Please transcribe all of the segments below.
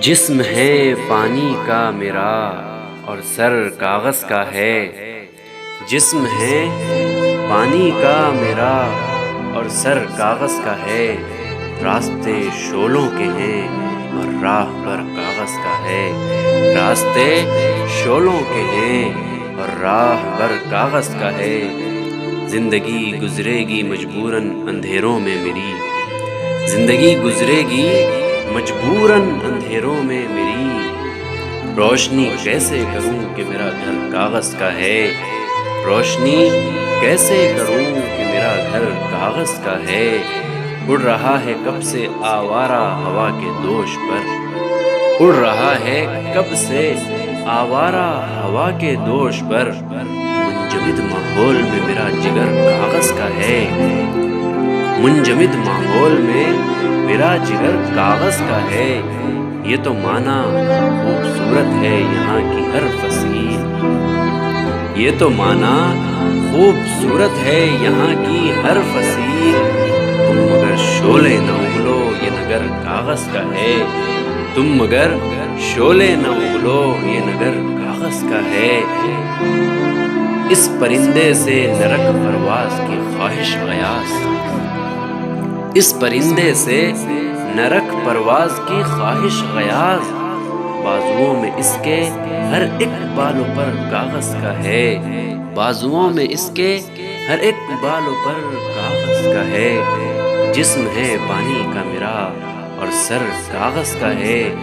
جسم ہے پانی کا میرا اور سر کاغذ کا ہے۔ جسم ہے پانی کا میرا اور سر کاغذ کا ہے۔ راستے شعلوں کے ہیں اور راہ بر کاغذ کا ہے۔ راستے شعلوں کے ہیں اور راہ بر کاغذ کا ہے۔ زندگی گزرے گی مجبوراً اندھیروں میں میری۔ زندگی گزرے گی مجبوراً اندھیروں میں میری۔ روشنی کیسے کروں کہ میرا گھر کاغذ کا ہے۔ روشنی کیسے کروں کہ میرا گھر کاغذ کا ہے۔ اڑ رہا ہے کب سے آوارہ ہوا کے دوش پر۔ اڑ رہا ہے کب سے آوارہ ہوا کے دوش پر۔ منجمد ماحول میں میرا جگر کاغذ کا ہے۔ منجمد ماحول میں میرا جگر کاغذ کا ہے۔ یہ تو مانا خوبصورت ہے یہاں کی ہر فصیل۔ یہ تو مانا خوبصورت ہے یہاں کی ہر فصیل۔ تم مگر شعلے نہ اگلو یہ نگر کاغذ کا ہے۔ تم مگر شعلے نہ اگلو یہ نگر کاغذ کا ہے۔ اس پرندے سے نہ رکھ پرواز کی خواہش غیاث۔ اس پرندے سے نہ رکھ پرواز کی خواہش غیاث۔ بازوؤں میں اس کے ہر ایک بالوں پر کاغذ کا ہے۔ بازوؤں میں اس کے ہر ایک بالوں پر کاغذ کا ہے۔ جسم ہے پانی کا میرا اور سر کاغذ کا ہے۔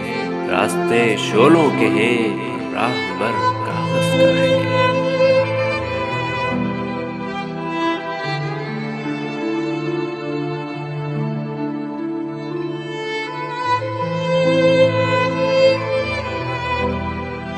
راستے شعلوں کے ہیں راہ بر کاغذ کا ہے۔